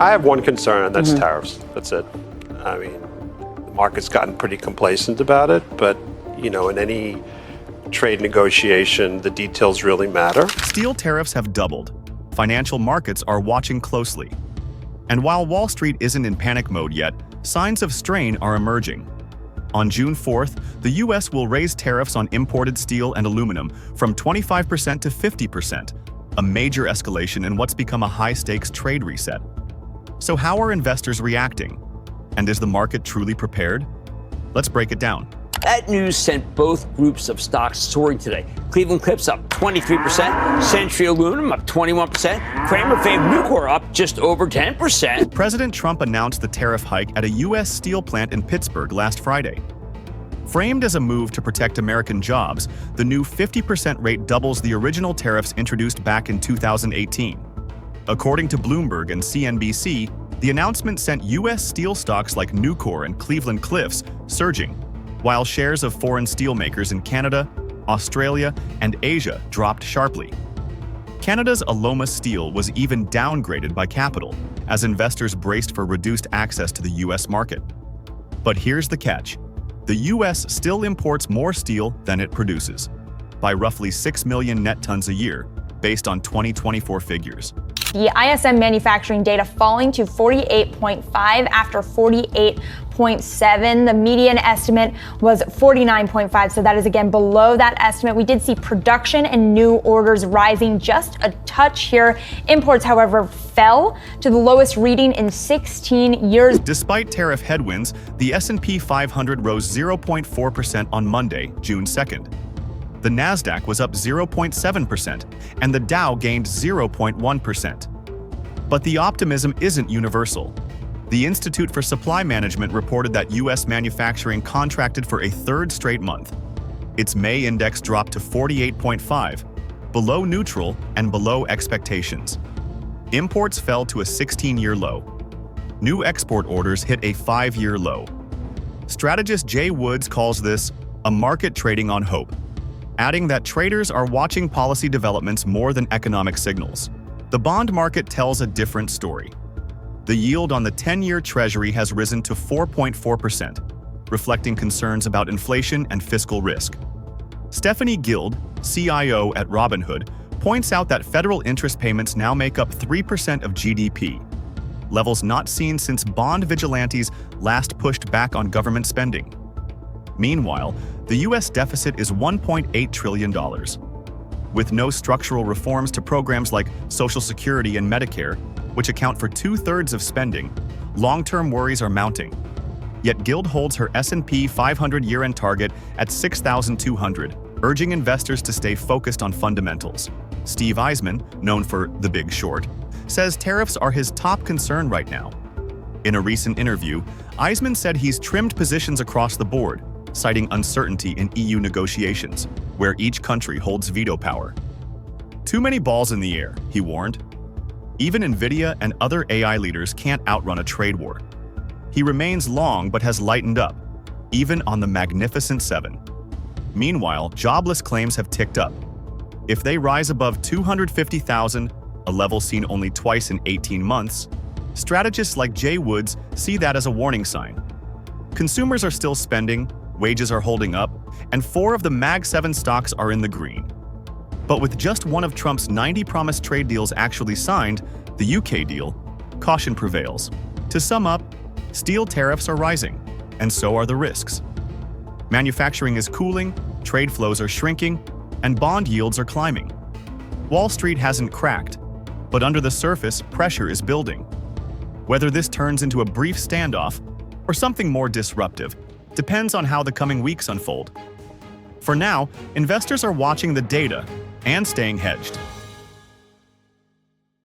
I have one concern, and that's tariffs. That's it. I mean, the market's gotten pretty complacent about it, but, in any trade negotiation, the details really matter. Steel tariffs have doubled. Financial markets are watching closely. And while Wall Street isn't in panic mode yet, signs of strain are emerging. On June 4th, the U.S. will raise tariffs on imported steel and aluminum from 25% to 50%, a major escalation in what's become a high-stakes trade reset. So how are investors reacting? And is the market truly prepared? Let's break it down. That news sent both groups of stocks soaring today. Cleveland Cliffs up 23%, Century Aluminum up 21%, Kramer fave Nucor up just over 10%. President Trump announced the tariff hike at a U.S. steel plant in Pittsburgh last Friday. Framed as a move to protect American jobs, the new 50% rate doubles the original tariffs introduced back in 2018. According to Bloomberg and CNBC, the announcement sent U.S. steel stocks like Nucor and Cleveland Cliffs surging, while shares of foreign steelmakers in Canada, Australia, and Asia dropped sharply. Canada's Aloma Steel was even downgraded by Capital as investors braced for reduced access to the U.S. market. But here's the catch. The U.S. still imports more steel than it produces, by roughly 6 million net tons a year, based on 2024 figures. The ISM manufacturing data falling to 48.5 after 48.7. The median estimate was 49.5, so that is again below that estimate. We did see production and new orders rising just a touch here. Imports, however, fell to the lowest reading in 16 years. Despite tariff headwinds, the S&P 500 rose 0.4% on Monday, June 2nd. The Nasdaq was up 0.7%, and the Dow gained 0.1%. But the optimism isn't universal. The Institute for Supply Management reported that U.S. manufacturing contracted for a third straight month. Its May index dropped to 48.5, below neutral and below expectations. Imports fell to a 16-year low. New export orders hit a 5-year low. Strategist Jay Woods calls this a market trading on hope, adding that traders are watching policy developments more than economic signals. The bond market tells a different story. The yield on the 10-year Treasury has risen to 4.4%, reflecting concerns about inflation and fiscal risk. Stephanie Guild, CIO at Robinhood, points out that federal interest payments now make up 3% of GDP, levels not seen since bond vigilantes last pushed back on government spending. Meanwhile, the U.S. deficit is $1.8 trillion. With no structural reforms to programs like Social Security and Medicare, which account for 2/3 of spending, long-term worries are mounting. Yet Guild holds her S&P 500 year-end target at 6,200, urging investors to stay focused on fundamentals. Steve Eisman, known for The Big Short, says tariffs are his top concern right now. In a recent interview, Eisman said he's trimmed positions across the board, citing uncertainty in EU negotiations, where each country holds veto power. Too many balls in the air, he warned. Even Nvidia and other AI leaders can't outrun a trade war. He remains long but has lightened up, even on the Magnificent Seven. Meanwhile, jobless claims have ticked up. If they rise above 250,000, a level seen only twice in 18 months, strategists like Jay Woods see that as a warning sign. Consumers are still spending, wages are holding up, and 4 of the Mag 7 stocks are in the green. But with just one of Trump's 90 promised trade deals actually signed, the UK deal, caution prevails. To sum up, steel tariffs are rising, and so are the risks. Manufacturing is cooling, trade flows are shrinking, and bond yields are climbing. Wall Street hasn't cracked, but under the surface, pressure is building. Whether this turns into a brief standoff or something more disruptive depends on how the coming weeks unfold. For now, investors are watching the data and staying hedged.